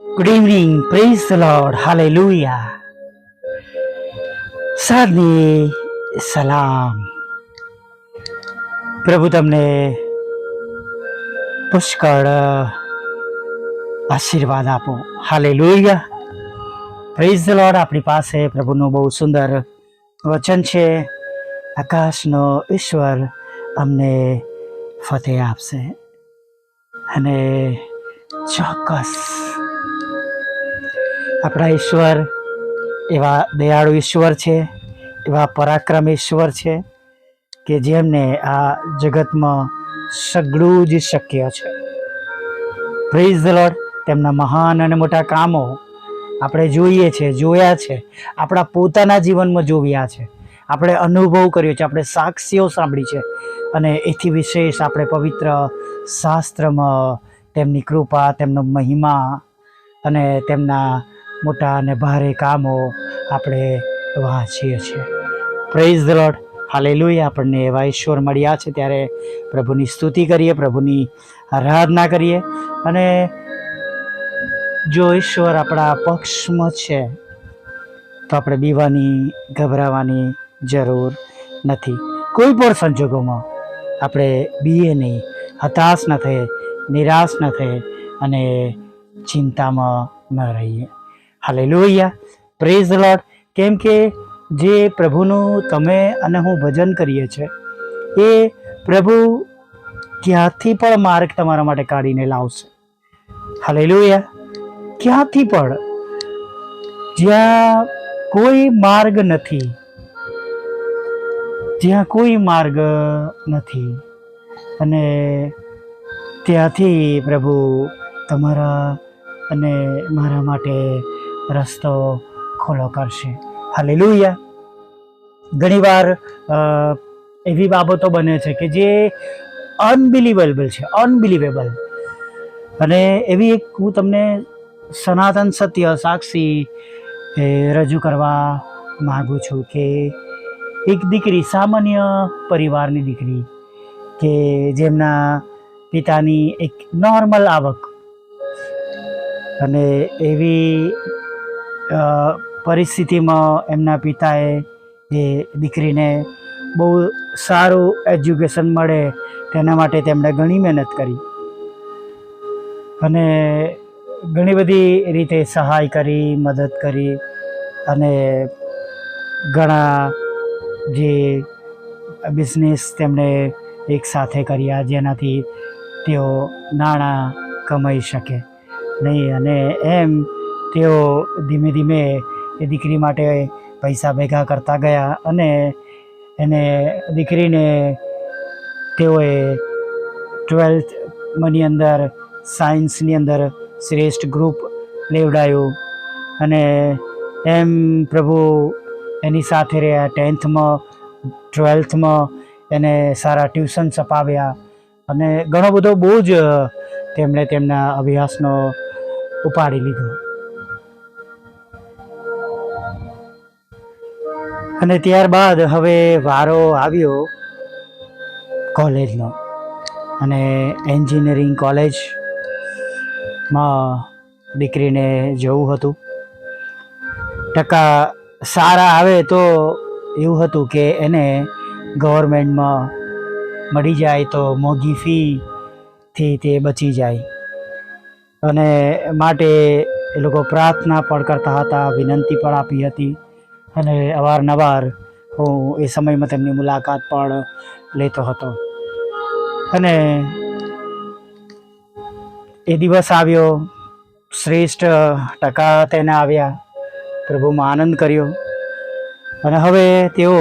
Good evening, praise the Lord, hallelujah. સાદની સલામ. પ્રભુ તમને પુષ્કળ આશીર્વાદ આપો. હાલેલુયા. Praise the lord. આપણી પાસે પ્રભુનું બહુ સુંદર વચન છે. આકાશનો ઈશ્વર અમને ફતેહ આપશે અને ચોક્કસ આપણા ઈશ્વર એવા દયાળુ ઈશ્વર છે, એવા પરાક્રમ ઈશ્વર છે કે જેમને આ જગતમાં સગળું જ શક્ય છે. Praise the lord. તેમના મહાન અને મોટા કામો આપણે જોઈએ છે, જોયા છે, આપણા પોતાના જીવનમાં જોયા છે, આપણે અનુભવ કર્યો છે, આપણે સાક્ષીઓ સાંભળી છે અને એથી વિશેષ આપણે પવિત્ર શાસ્ત્રમાં તેમની કૃપા, તેમનો મહિમા અને તેમના મોટા અને ભારે કામો આપણે વાંચીએ છીએ. Praise the lord, hallelujah. આપણને એવા ઈશ્વર મળ્યા છે ત્યારે પ્રભુની સ્તુતિ કરીએ, પ્રભુની આરાધના કરીએ. અને જો ઈશ્વર આપણા પક્ષમાં છે તો આપણે બીવાની, ગભરાવાની જરૂર નથી. કોઈ પણ સંજોગોમાં આપણે બીએ નહીં, હતાશ ન થઈએ, નિરાશ ન થઈએ અને ચિંતામાં ન રહીએ. હાલેલુયા. Praise the lord. કેમ કે જે પ્રભુનું તમે અને હું ભજન કરીએ છીએ એ પ્રભુ ક્યાંથી પણ માર્ગ તમારા માટે કાઢીને લાવશે. હાલેલુયા. ક્યાંથી પણ, જ્યાં કોઈ માર્ગ નથી, જ્યાં કોઈ માર્ગ નથી અને ત્યાંથી પ્રભુ તમારા અને મારા માટે રસ્તો ખોલો કરશે. હાલેલુયા. ઘણીવાર એવી બાબતો બને છે કે જે અનબિલીવેબલ છે, અનબિલીવેબલ. અને એવી એક હું તમને સનાતન સત્ય સાક્ષી રજૂ કરવા માગું છું કે એક દીકરી, સામાન્ય પરિવારની દીકરી કે જેમના પિતાની એક નોર્મલ આવક અને એવી પરિસ્થિતિમાં એમના પિતાએ જે દીકરીને બહુ સારું એજ્યુકેશન મળે તેના માટે તેમણે ઘણી મહેનત કરી અને ઘણી બધી રીતે સહાય કરી, મદદ કરી અને ઘણા જે બિઝનેસ તેમણે એક સાથે કર્યા જેનાથી તેઓ નાણાં કમાઈ શકે નહીં. અને એમ તેઓ ધીમે ધીમે એ દીકરી માટે પૈસા ભેગા કરતા ગયા અને એને દીકરીને તેઓએ 12મની અંદર સાયન્સની અંદર શ્રેષ્ઠ ગ્રુપ લેવડાયું અને એમ પ્રભુ એની સાથે રહ્યા. 10થમાં 12થમાં એને સારા ટ્યુશન્સ અપાવ્યા અને ઘણો બધો બોજ તેમણે તેમના અભ્યાસનો ઉપાડી લીધો. અને ત્યારબાદ હવે વારો આવ્યો કોલેજનો અને એન્જિનિયરિંગ કોલેજમાં દીકરીને જવું હતું. ટકા સારા આવે તો એવું હતું કે એને ગવર્મેન્ટમાં મળી જાય તો મોંઘી ફીથી તે બચી જાય અને માટે એ લોકો પ્રાર્થના પણ કરતા હતા, વિનંતી પણ આપી હતી અને અવારનવાર હું એ સમયમાં તેમની મુલાકાત પણ લેતો હતો. અને એ દિવસ આવ્યો, શ્રેષ્ઠ ટકા તેને આવ્યા, પ્રભુમાં આનંદ કર્યો અને હવે તેઓ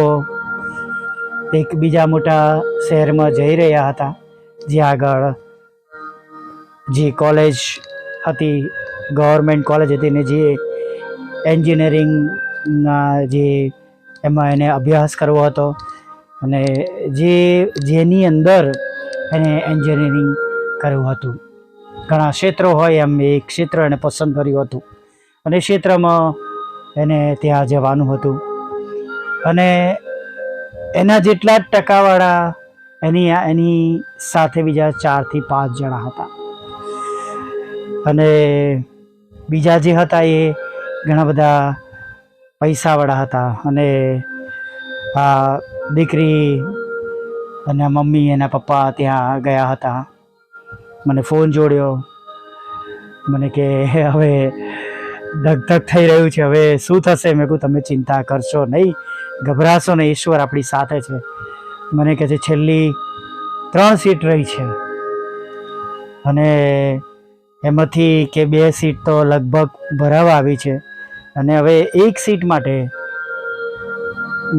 એક બીજા મોટા શહેરમાં જઈ રહ્યા હતા જ્યાં આગળ જે કોલેજ હતી, ગવર્મેન્ટ કોલેજ હતી ને જે એન્જિનિયરિંગના જે એમાં એને અભ્યાસ કરવો હતો અને જેની અંદર એને એન્જિનિયરિંગ કરવું હતું. ઘણા ક્ષેત્રો હોય એમ એ ક્ષેત્ર એને પસંદ કર્યું હતું અને ક્ષેત્રમાં એને ત્યાં જવાનું હતું અને એના જેટલા જ ટકાવાળા એની સાથે બીજા 4 થી 5 જણા હતા અને બીજા જે હતા એ ઘણા બધા પૈસાવાળા હતા, અને આ દીકરી અને મમ્મી એના પપ્પા ત્યાં ગયા હતા. મને ફોન જોડ્યો, મને કે હવે ધક થઈ રહ્યું છે, હવે શું થશે? મેં કહ્યું તમે ચિંતા કરશો નહીં, ગભરાશો નહીં, ઈશ્વર આપણી સાથે છે. મને કહે છે છેલ્લી 3 સીટ રહી છે, અને એમાંથી કે 2 સીટ તો લગભગ ભરાવા આવી છે, અને હવે 1 સીટ માટે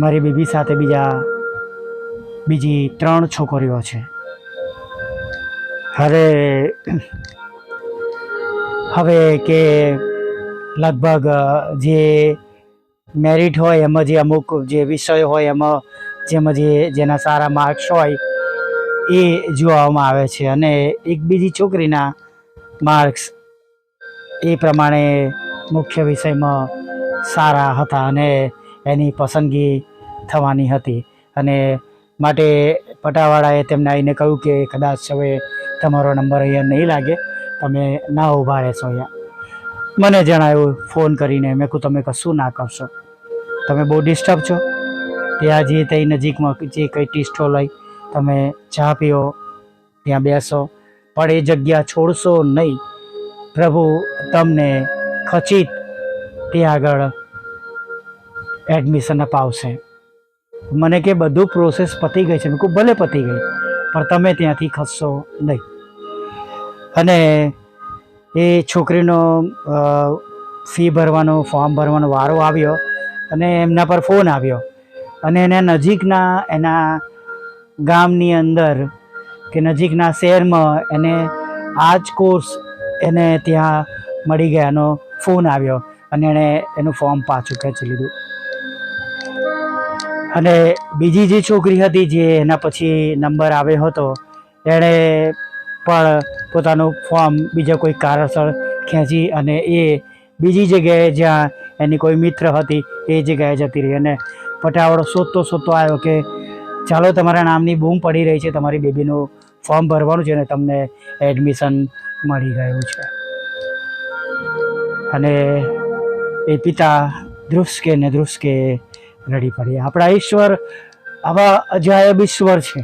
મારી બેબી સાથે બીજી 3 છોકરીઓ છે. હવે કે લગભગ જે મેરિટ હોય એમાં જે અમુક જે વિષય હોય એમાં જેના સારા માર્ક્સ હોય એ જોવામાં આવે છે, અને એક બીજી છોકરીના માર્ક્સ એ પ્રમાણે મુખ્ય વિષયમાં સારા હતા અને એની પસંદગી થવાની હતી. અને માટે પટાવાળાએ તેમને આવીને કહ્યું કે કદાચ હવે તમારો નંબર અહીંયા નહીં લાગે, તમે ના ઊભા રહેશો અહીંયા. મને જણાવ્યું ફોન કરીને. મેં કહ્યું તમે કશું ના કરશો, તમે બહુ ડિસ્ટર્બ છો, ત્યાં જે તે નજીકમાં જે કંઈ ટી સ્ટોલ હોય તમે ચા પીઓ, ત્યાં બેસો, પણ એ જગ્યા છોડશો નહીં. પ્રભુ તમને ખચિત ત્યાં આગળ એડમિશન અપાવશે. મને કે બધું પ્રોસેસ પતી ગઈ છે. મેં કહું ભલે પતી ગઈ, પણ તમે ત્યાંથી ખસશો નહીં. અને એ છોકરીનો ફી ભરવાનો, ફોર્મ ભરવાનો વારો આવ્યો, અને એમના પર ફોન આવ્યો, અને એના નજીકના એના ગામની અંદર કે નજીકના શહેરમાં એને આ જ કોર્સ એને ત્યાં મળી ગયાનો ફોન આવ્યો, અને એણે એનું ફોર્મ પાછું ખેંચી લીધું. અને બીજી જે છોકરી હતી જે એના પછી નંબર આવ્યો હતો, એણે પણ પોતાનું ફોર્મ બીજા કોઈ કારણસર ખેંચી અને એ બીજી જગ્યાએ જ્યાં એની કોઈ મિત્ર હતી એ જગ્યાએ જતી રહી. અને પટાવાળો શોધતો આવ્યો કે ચાલો તમારા નામની બૂમ પડી રહી છે, તમારી બેબીનું ફોર્મ ભરવાનું છે અને તમને એડમિશન મળી ગયું છે. અને એ પિતા ધ્રુસકે ને ધ્રુસકે રડી પડ્યા. આપણા ઈશ્વર આવા અજાયબ ઈશ્વર છે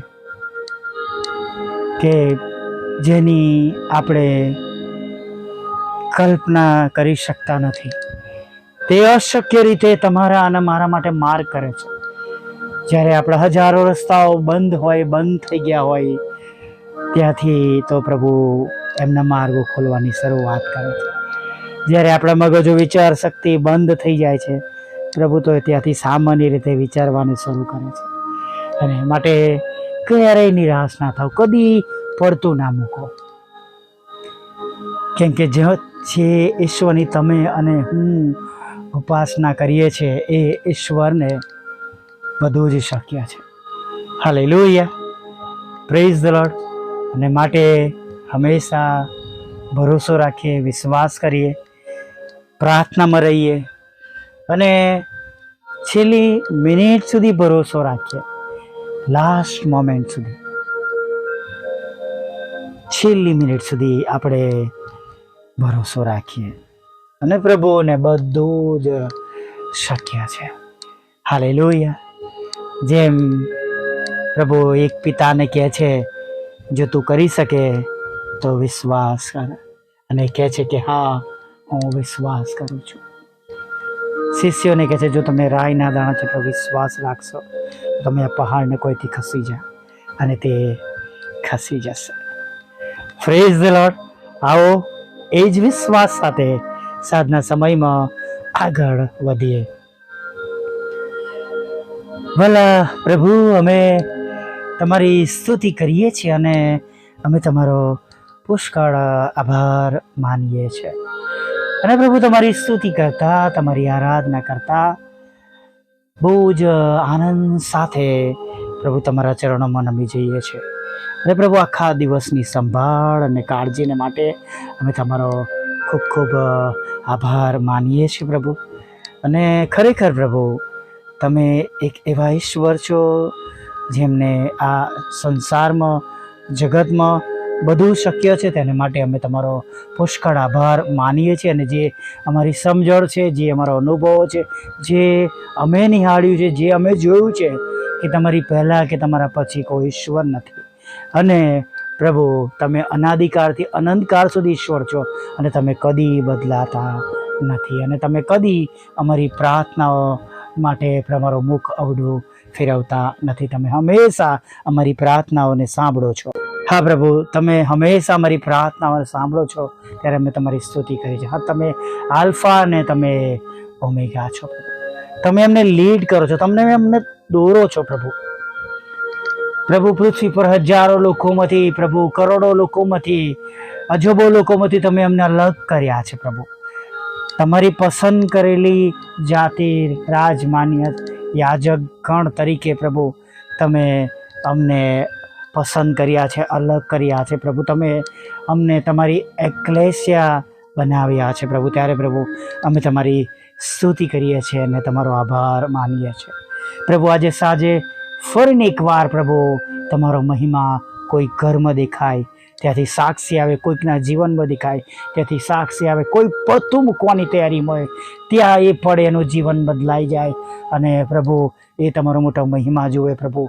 કે જેની આપણે કલ્પના કરી શકતા નથી. તે અશક્ય રીતે તમારા અને મારા માટે માર્ગ કરે છે. જ્યારે આપણા હજારો રસ્તાઓ બંધ થઈ ગયા હોય, ત્યાંથી તો પ્રભુ એમના માર્ગો ખોલવાની શરૂઆત કરે છે. જ્યારે આપણા મગજો વિચાર શક્તિ બંધ થઈ જાય છે, પ્રભુ તો ત્યાંથી સામાન્ય રીતે વિચારવાનું શરૂ કરે છે. અને માટે ક્યારેય નિરાશ ના થાવ, કદી પડતું ના મૂકો, કેમ કે જે ઈશ્વરની તમે અને હું ઉપાસના કરીએ છીએ એ ઈશ્વરને બધું જ શક્ય છે. Hallelujah, praise the lord. અને માટે હંમેશા ભરોસો રાખીએ, વિશ્વાસ કરીએ, પ્રાર્થનામાં રહીએ, અને છેલ્લી મિનિટ સુધી ભરોસો રાખીએ. લાસ્ટ મોમેન્ટ સુધી, છેલ્લી મિનિટ સુધી આપણે ભરોસો રાખીએ, અને પ્રભુને બધું જ શક્ય છે. હાલેલુયા. જેમ પ્રભુ એક પિતાને કહે છે જો તું કરી શકે તો વિશ્વાસ કર, અને કહે છે કે હા હું વિશ્વાસ કરું છું. શિષ્યોને કહે છે જો તમે રાઈના દાણા જેટલો વિશ્વાસ રાખશો તો તમે આ પહાડને કોઈથી ખસી જા, અને તે ખસી જશે. Praise the lord. આવો એ જ વિશ્વાસ સાથે સાંજના સમયમાં આગળ વધીએ. ભલા પ્રભુ, અમે તમારી સ્તુતિ કરીએ છીએ અને અમે તમારો પુષ્કળ આભાર માનીએ છીએ. અને પ્રભુ, તમારી સ્તુતિ કરતા, તમારી આરાધના કરતા બહુ જ આનંદ સાથે પ્રભુ તમારા ચરણોમાં નમી જઈએ છીએ. અને પ્રભુ, આખા દિવસની સંભાળ અને કાળજીને માટે અમે તમારો ખૂબ ખૂબ આભાર માનીએ છીએ પ્રભુ. અને ખરેખર પ્રભુ, તમે એક એવા ઈશ્વર છો જેમને આ સંસારમાં, જગતમાં બધું શક્ય છે. તેને માટે અમે તમારો પુષ્કળ આભાર માનીએ છીએ. અને જે અમારી સમજણ છે, જે અમારો અનુભવો છે, જે અમે નિહાળ્યું છે, જે અમે જોયું છે કે તમારી પહેલાં કે તમારા પછી કોઈ ઈશ્વર નથી. અને પ્રભુ, તમે અનાદિકાળથી અનંતકાળ સુધી ઈશ્વર છો અને તમે કદી બદલાતા નથી. અને તમે કદી અમારી પ્રાર્થનાઓ માટે તમારો મુખ અવળું ફેરવતા નથી. તમે હંમેશા અમારી પ્રાર્થનાઓને સાંભળો છો. હા પ્રભુ, તમે હંમેશા અમારી પ્રાર્થનાઓને સાંભળો છો, ત્યારે અમે તમારી સ્તુતિ કરી છે. હા, તમે આલ્ફા અને તમે ઓમેગા છો પ્રભુ. તમે એમને લીડ કરો છો, તમને એમને દોરો છો પ્રભુ. પ્રભુ, પૃથ્વી પર હજારો લોકોમાંથી, પ્રભુ કરોડો લોકોમાંથી, અજબો લોકોમાંથી તમે અમને અલગ કર્યા છે પ્રભુ. તમારી પસંદ કરેલી જાતિ, રાજમાન્ય યાજક ગણ તરીકે પ્રભુ તમે અમને પસંદ કર્યા છે, અલગ કર્યા છે પ્રભુ. તમે અમને તમારી એક્લેસિયા બનાવ્યા છે પ્રભુ. ત્યારે પ્રભુ અમે તમારી સ્તુતિ કરીએ છીએ અને તમારો આભાર માનીએ છીએ પ્રભુ. આજે સાંજે ફરીને એકવાર પ્રભુ તમારો મહિમા કોઈ ઘરમાં દેખાય ત્યાંથી સાક્ષી આવે, કોઈકના જીવનમાં દેખાય ત્યાંથી સાક્ષી આવે, કોઈ પડતું મૂકવાની તૈયારીમાં હોય ત્યાં એ પડે, એનું જીવન બદલાઈ જાય અને પ્રભુ એ તમારો મોટો મહિમા જુએ પ્રભુ.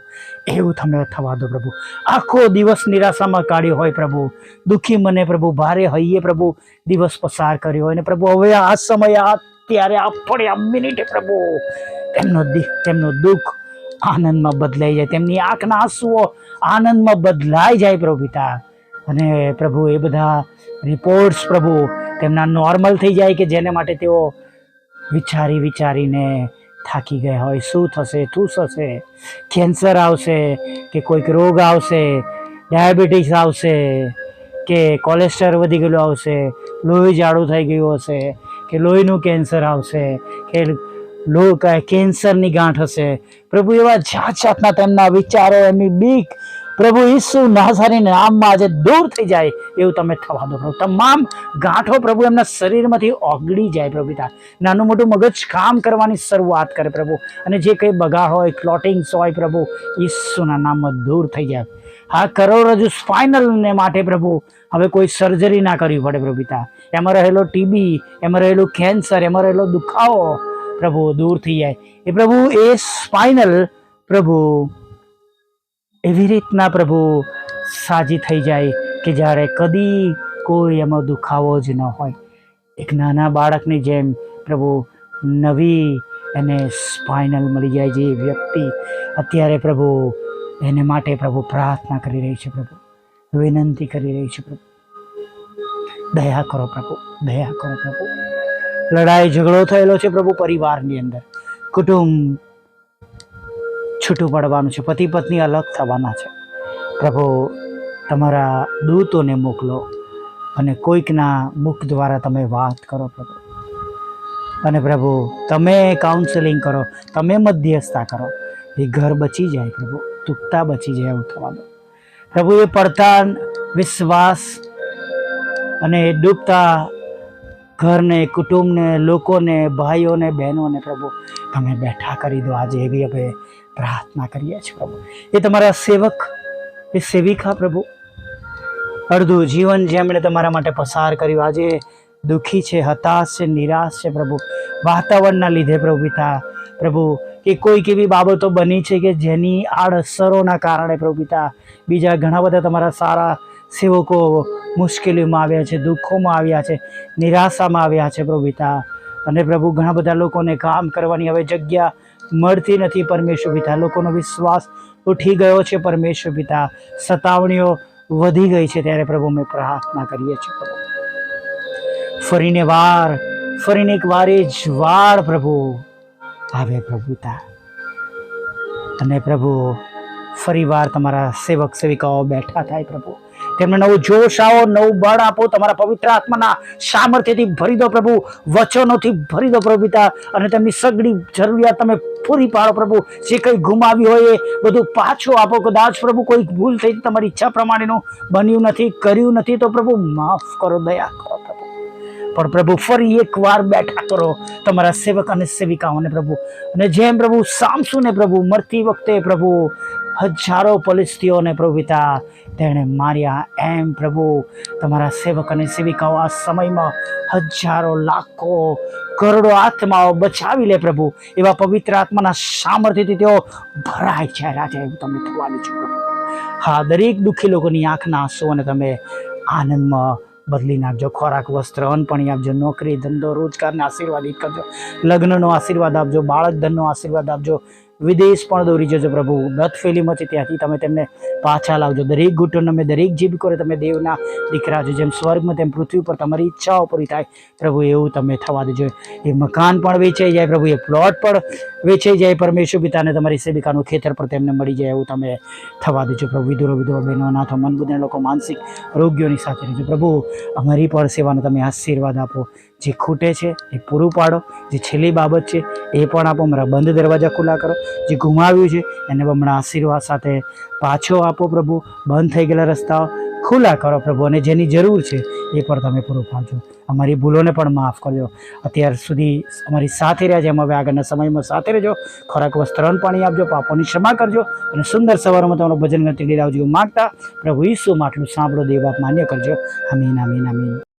એવું તમે થવા દો પ્રભુ. આખો દિવસ નિરાશામાં કાઢ્યો હોય પ્રભુ, દુઃખી મને પ્રભુ, ભારે હૈયે પ્રભુ દિવસ પસાર કર્યો હોય ને પ્રભુ, હવે આ સમયે ત્યારે આ પડે આ મિનિટે પ્રભુ તેમનો દુઃખ આનંદમાં બદલાઈ જાય, તેમની આંખના આંસુઓ આનંદમાં બદલાઈ જાય પ્રભુ પિતા. અને પ્રભુ એ બધા રિપોર્ટ્સ પ્રભુ તેમના નોર્મલ થઈ જાય કે જેને માટે તેઓ વિચારીને થાકી ગયા હોય. શું થશે, કેન્સર આવશે કે કોઈક રોગ આવશે, ડાયાબિટીસ આવશે કે કોલેસ્ટ્રોલ વધી ગયેલું આવશે, લોહી જાડું થઈ ગયું હશે કે લોહીનું કેન્સર આવશે કે કેન્સરની ગાંઠ હશે પ્રભુ. એવા જાતના તેમના વિચારો, એમની બીક પ્રભુ ઈસુ નાસરીના નામમાં આજે દૂર થઈ જાય એવું તમે થવા દો પ્રભુ. તમામ ગાંઠો પ્રભુ એમના શરીરમાંથી ઓગળી જાય પ્રભુ પિતા. નાનું મોટું મગજ કામ કરવાની શરૂઆત કરે પ્રભુ. અને જે કંઈ બગાડ હોય, ક્લોટિંગ્સ હોય પ્રભુ, ઈસુના નામમાં દૂર થઈ જાય. હા, કરોડરજ્જુ સ્પાઇનલને માટે પ્રભુ હવે કોઈ સર્જરી ના કરવી પડે પ્રભુ પિતા. એમાં રહેલો ટીબી, એમાં રહેલું કેન્સર, એમાં રહેલો દુખાવો પ્રભુ દૂર થઈ જાય. એ પ્રભુ એ સ્પાઇનલ પ્રભુ એવી રીતના પ્રભુ સાજી થઈ જાય કે જ્યારે કદી કોઈ એમાં દુખાવો જ ન હોય. એક નાના બાળકની જેમ પ્રભુ નવી એને સ્પાઇનલ મળી જાય. જે વ્યક્તિ અત્યારે પ્રભુ એને માટે પ્રભુ પ્રાર્થના કરી રહી છે પ્રભુ, વિનંતી કરી રહી છે પ્રભુ, દયા કરો પ્રભુ, દયા કરો પ્રભુ. લડાઈ ઝઘડો થયેલો છે પ્રભુ પરિવારની અંદર, કુટુંબ છૂટું પડવાનું છે, પતિ પત્ની અલગ થવાના છે પ્રભુ. તમારા દૂતોને મોકલો અને કોઈકના મુખ દ્વારા તમે વાત કરો પ્રભુ. અને પ્રભુ તમે કાઉન્સેલિંગ કરો, તમે મધ્યસ્થતા કરો. એ ઘર બચી જાય પ્રભુ, તૂટતા બચી જાય એવું થવા દો પ્રભુ. એ પડતા વિશ્વાસ અને ડૂબતા ઘરને, કુટુંબને, લોકોને, ભાઈઓને, બહેનોને પ્રભુ તમે બેઠા કરી દો આજે. એવી અમે પ્રાર્થના કરીએ છીએ પ્રભુ. એ તમારા સેવક, એ સેવિકા પ્રભુ, અડધું જીવન જેમણે તમારા માટે પસાર કર્યું, આજે દુઃખી છે, હતાશ છે, નિરાશ છે પ્રભુ વાતાવરણના લીધે પ્રભુ પિતા. પ્રભુ કે કોઈક એવી બાબતો બની છે કે જેની આડઅસરોના કારણે પ્રભુ પિતા બીજા ઘણા બધા તમારા સારા સેવકો મુશ્કેલીઓમાં આવ્યા છે, દુઃખોમાં આવ્યા છે, નિરાશામાં આવ્યા છે પ્રભુ પિતા. અને પ્રભુ ઘણા બધા લોકોને કામ કરવાની હવે જગ્યા મળતી નથી પરમેશ્વર પિતા. લોકોનો વિશ્વાસ ઉઠી ગયો છે પરમેશ્વર પિતા, સતાવણીઓ વધી ગઈ છે. ત્યારે પ્રભુ અમે પ્રાર્થના કરીએ છીએ પ્રભુ, ફરીને એક વાર એ જ વાળ પ્રભુ આવે પ્રભુ પિતા. અને પ્રભુ ફરી વાર તમારા સેવક સેવિકાઓ બેઠા થાય પ્રભુ. તેમને નવું જોશ આવો, નવું બળ આપો, તમારા પવિત્ર આત્માના સામર્થ્યથી ભરી દો પ્રભુ, વચનોથી ભરી દો પ્રભુ પિતા. અને તેમની સગડી જરૂરિયાત તમે પૂરી પાડો પ્રભુ. જે કંઈ ગુમાવ્યું હોય એ બધું પાછું આપો. કદાચ પ્રભુ કોઈ ભૂલ થઈ તમારી ઈચ્છા પ્રમાણેનું બન્યું નથી, કર્યું નથી તો પ્રભુ માફ કરો, દયા કરો પ્રભુ. પણ પ્રભુ ફરી એકવાર બેઠા કરો તમારા સેવક અને સેવિકાઓને પ્રભુ. અને જેમ પ્રભુ સામસુને પ્રભુ મરતી વખતે પ્રભુ હજારો ફલિસ્તીઓને પ્રભુ પિતા તેણે માર્યા, એમ પ્રભુ તમારા સેવક અને સેવિકાઓ આ સમયમાં હજારો લાખો કરોડો આત્માઓ બચાવી લે પ્રભુ. એવા પવિત્ર આત્માના સામર્થ્યથી તેઓ ભરાય છે રાજા, એવું તમે થવાનું છે પ્રભુ. હા, દરેક દુઃખી લોકોની આંખના આંસુઓને તમે આનંદમાં બદલી નાખજો. ખોરાક, વસ્ત્ર, અન્ન પાણી આપજો. નોકરી, ધંધો, રોજગારને આશીર્વાદિત કરજો. લગ્નનો આશીર્વાદ આપજો. બાળક ધનનો આશીર્વાદ આપજો. વિદેશ પણ દોરી જજો પ્રભુ. બદફેલીમાં છે ત્યાંથી તમે તેમને પાછા લાવજો. દરેક ઘૂંટણને અમે દરેક જીભ કરે તમે દેવના દીકરા છો. જેમ સ્વર્ગમાં તેમ પૃથ્વી પર તમારી ઈચ્છાઓ પૂરી થાય પ્રભુ, એવું તમે થવા દેજો. એ મકાન પણ વેચાઈ જાય પ્રભુ, એ પ્લોટ પણ વેચાઈ જાય પરમેશ્વર પિતાને, તમારી સેવિકાનું ખેતર પર તેમને મળી જાય એવું તમે થવા દેજો પ્રભુ. વિધુરો વિધવા બહેનો, અનાથો, મન બુદ્ધિના લોકો, માનસિક રોગીઓની સાથે રહેજો પ્રભુ. અમારી પણ સેવાનો તમે આશીર્વાદ આપો. જે ખૂટે છે એ પૂરું પાડો. જે છેલ્લી બાબત છે એ પણ આપો. મારા બંધ દરવાજા ખુલ્લા કરો. જે ગુમાવ્યું છે એને હમણાં આશીર્વાદ સાથે પાછો આપો પ્રભુ. બંધ થઈ ગયેલા રસ્તાઓ ખુલ્લા કરો પ્રભુ, અને જેની જરૂર છે એ પણ તમે પૂરું પાડજો. અમારી ભૂલોને પણ માફ કરજો. અત્યાર સુધી અમારી સાથે રહ્યા છે, એમ હવે આગળના સમયમાં સાથે રહેજો. ખોરાક, વસ્ત્ર, અન્ન પાણી આપજો. પાપોની ક્ષમા કરજો અને સુંદર સવારમાં તમારું ભજન ગણતરી લાવજો માગતા પ્રભુ ઈસુ માટલું સાંભળો. દેવ બાપ માન્ય કરજો. આમીન, આમીન, આમીન.